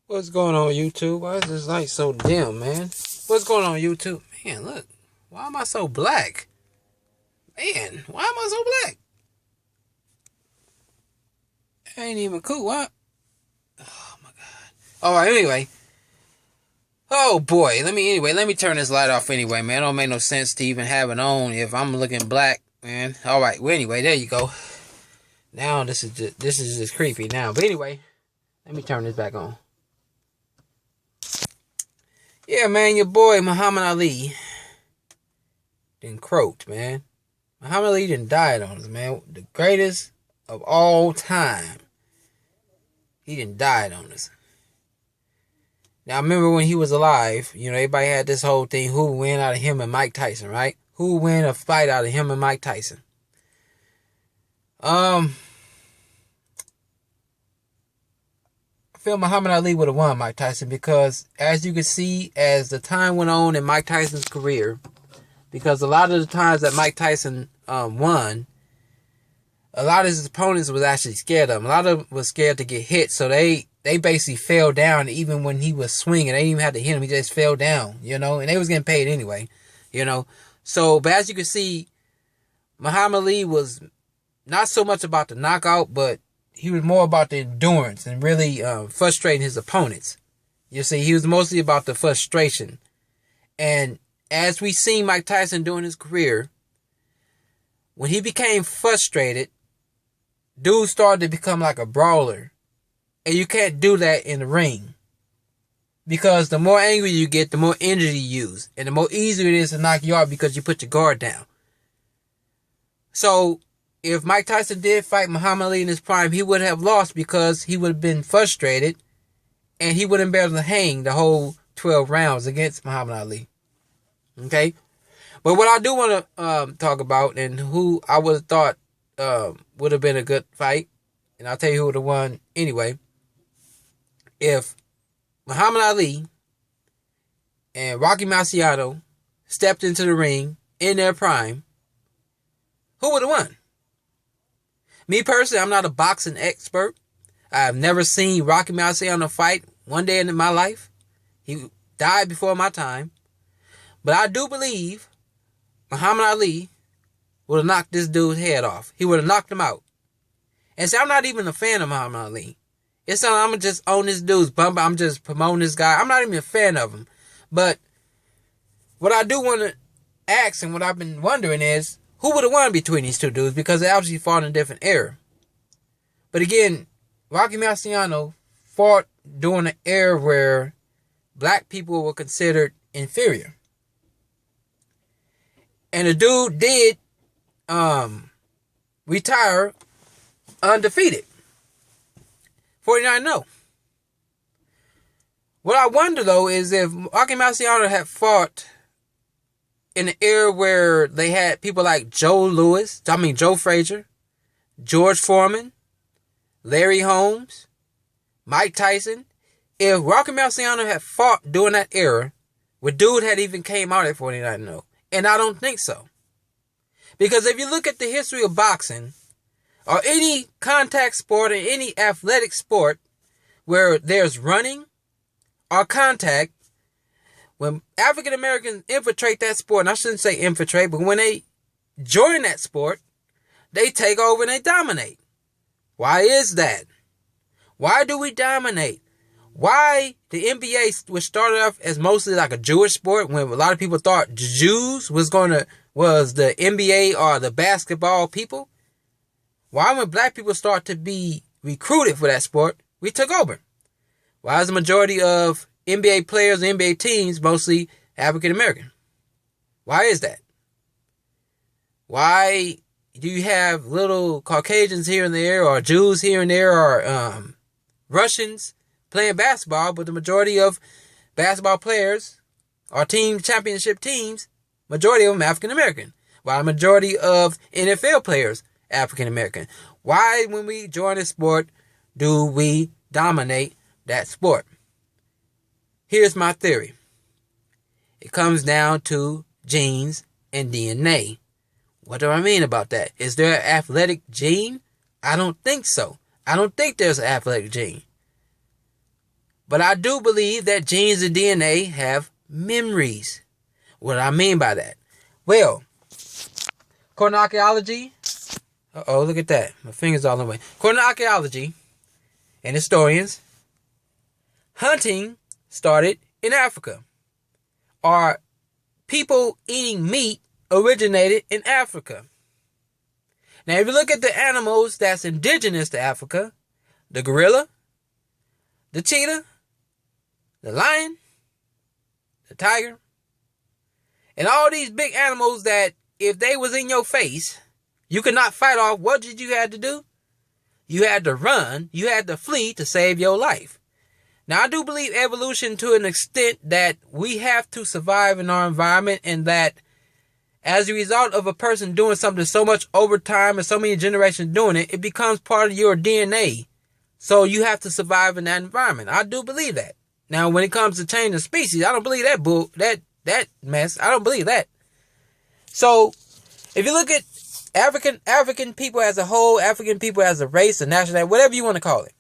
What's going on, YouTube? Why is this light so dim, man? What's going on, YouTube? Man, look. Why am I so black? Man, why am I so black? Ain't even cool. What? Oh my god. Alright, anyway. Oh boy. Let me turn this light off anyway, man. It don't make no sense to even have it on if I'm looking black, man. Alright, well anyway, there you go. Now this is just creepy now. But anyway, let me turn this back on. Yeah, man, your boy Muhammad Ali done croaked, man. Muhammad Ali done died on us, man. The greatest of all time. He done died on us. Now, remember when he was alive, everybody had this whole thing, who would win out of him and Mike Tyson, right? Who would win a fight out of him and Mike Tyson? I feel Muhammad Ali would have won Mike Tyson because, as you can see, as the time went on in Mike Tyson's career, because a lot of the times that Mike Tyson won, a lot of his opponents was actually scared of him. A lot of them was scared to get hit, so they basically fell down even when he was swinging. They didn't even have to hit him. He just fell down, and they was getting paid anyway, So, but as you can see, Muhammad Ali was not so much about the knockout, but he was more about the endurance and really frustrating his opponents. You see, he was mostly about the frustration. And as we seen Mike Tyson during his career, when he became frustrated, dude started to become like a brawler. And you can't do that in the ring. Because the more angry you get, the more energy you use. And the more easier it is to knock you out because you put your guard down. So, if Mike Tyson did fight Muhammad Ali in his prime, he would have lost because he would have been frustrated. And he wouldn't be able to hang the whole 12 rounds against Muhammad Ali. Okay? But what I do want to talk about, and who I would have thought would have been a good fight, and I'll tell you who would have won anyway. If Muhammad Ali and Rocky Marciano stepped into the ring in their prime, who would have won? Me personally, I'm not a boxing expert. I've never seen Rocky Marciano fight one day in my life. He died before my time. But I do believe Muhammad Ali would have knocked this dude's head off. He would have knocked him out. And see, I'm not even a fan of Muhammad Ali. It's not I'm just on this dude's bumper. I'm just promoting this guy. I'm not even a fan of him. But what I do want to ask and what I've been wondering is, who would have won between these two dudes? Because they obviously fought in a different era. But again, Rocky Marciano fought during an era where black people were considered inferior. And the dude did retire undefeated. 49-0. What I wonder, though, is if Rocky Marciano had fought in an era where they had people like Joe Frazier, George Foreman, Larry Holmes, Mike Tyson. If Rocky Marciano had fought during that era, would dude had even came out at 49-0? And I don't think so. Because if you look at the history of boxing, or any contact sport or any athletic sport where there's running or contact, when African Americans infiltrate that sport, and I shouldn't say infiltrate, but when they join that sport, they take over and they dominate. Why is that? Why do we dominate? Why the NBA was started off as mostly like a Jewish sport when a lot of people thought Jews was the NBA or the basketball people? Why when black people start to be recruited for that sport, we took over? Why is the majority of NBA players and NBA teams mostly African American? Why is that? Why do you have little Caucasians here and there, or Jews here and there, or Russians playing basketball, but the majority of basketball players or team championship teams, majority of them African American, while the majority of NFL players African American? Why, when we join a sport, do we dominate that sport? Here's my theory. It comes down to genes and DNA. What do I mean about that? Is there an athletic gene? I don't think so. I don't think there's an athletic gene. But I do believe that genes and DNA have memories. What do I mean by that? Well, according to archaeology, look at that. My finger's all the way. According to archaeology and historians, hunting started in Africa. Or people eating meat originated in Africa. Now, if you look at the animals that's indigenous to Africa, the gorilla, the cheetah, the lion, the tiger, and all these big animals that if they was in your face, you could not fight off, what did you have to do? You had to run, you had to flee to save your life. Now, I do believe evolution to an extent that we have to survive in our environment, and that as a result of a person doing something so much over time and so many generations doing it, it becomes part of your DNA. So you have to survive in that environment. I do believe that. Now, when it comes to changing species, I don't believe that mess. I don't believe that. So, if you look at African people as a whole, African people as a race, a nationality, whatever you want to call it.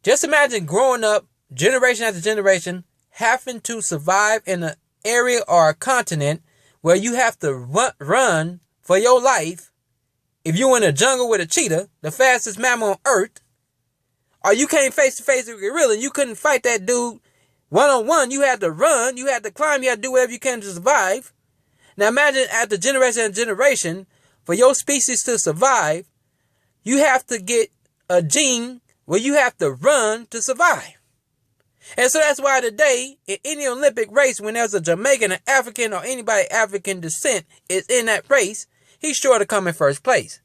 Just imagine growing up, generation after generation, having to survive in an area or a continent where you have to run for your life. If you're in a jungle with a cheetah, the fastest mammal on earth, or you came face to face with a gorilla and you couldn't fight that dude one-on-one, you had to run, you had to climb, you had to do whatever you can to survive. Now imagine after generation and generation, for your species to survive, you have to get a gene where you have to run to survive. And so that's why today, in any Olympic race, when there's a Jamaican, an African, or anybody African descent is in that race, he's sure to come in first place.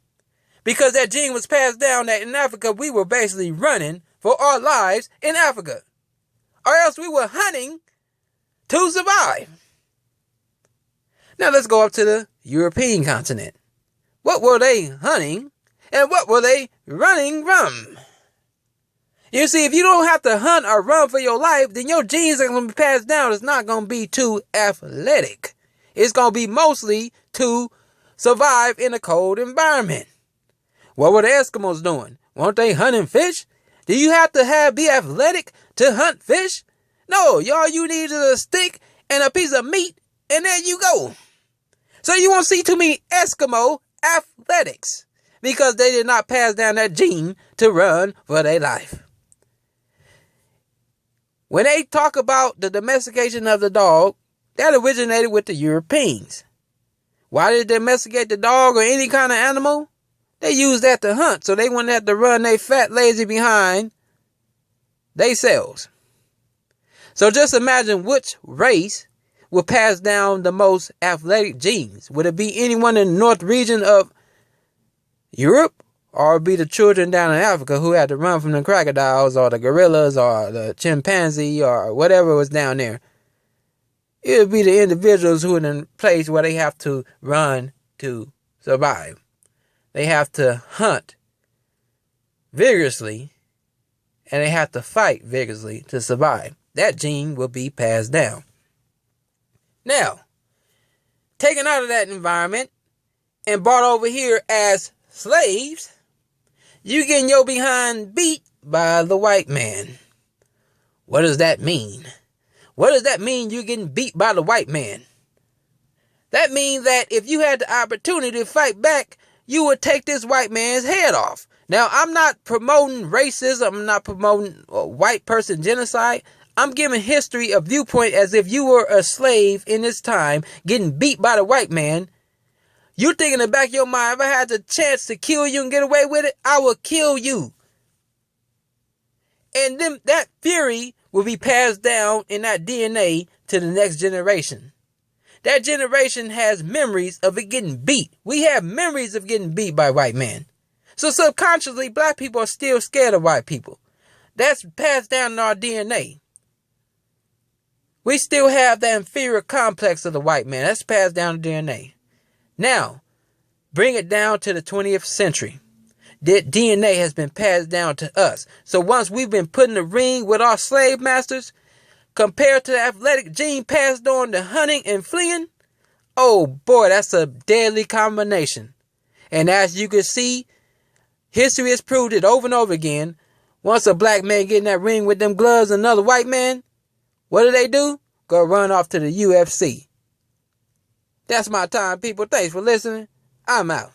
Because that gene was passed down that in Africa, we were basically running for our lives in Africa. Or else we were hunting to survive. Now let's go up to the European continent. What were they hunting and what were they running from? You see, if you don't have to hunt or run for your life, then your genes are going to be passed down. It's not going to be too athletic. It's going to be mostly to survive in a cold environment. What were the Eskimos doing? Weren't they hunting fish? Do you have to be athletic to hunt fish? No, y'all, you need a stick and a piece of meat, and there you go. So you won't see too many Eskimo athletics because they did not pass down that gene to run for their life. When they talk about the domestication of the dog, that originated with the Europeans. Why did they domesticate the dog or any kind of animal? They used that to hunt, so they wouldn't have to run their fat, lazy behind themselves. So just imagine which race will pass down the most athletic genes. Would it be anyone in the north region of Europe? Or it be the children down in Africa who had to run from the crocodiles or the gorillas or the chimpanzee or whatever was down there? It would be the individuals who are in a place where they have to run to survive. They have to hunt vigorously and they have to fight vigorously to survive. That gene will be passed down. Now, taken out of that environment and brought over here as slaves, you getting your behind beat by the white man. What does that mean? What does that mean, you getting beat by the white man? That means that if you had the opportunity to fight back, you would take this white man's head off. Now, I'm not promoting racism. I'm not promoting white person genocide. I'm giving history a viewpoint as if you were a slave in this time getting beat by the white man. You think in the back of your mind, if I had the chance to kill you and get away with it, I would kill you. And then that fury will be passed down in that DNA to the next generation. That generation has memories of it getting beat. We have memories of getting beat by white men. So subconsciously, black people are still scared of white people. That's passed down in our DNA. We still have that inferior complex of the white man. That's passed down in DNA. Now, bring it down to the 20th century. That DNA has been passed down to us. So once we've been put in the ring with our slave masters, compared to the athletic gene passed on to hunting and fleeing, oh boy, that's a deadly combination. And as you can see, history has proved it over and over again. Once a black man get in that ring with them gloves and another white man, what do? Go run off to the UFC. That's my time, people. Thanks for listening. I'm out.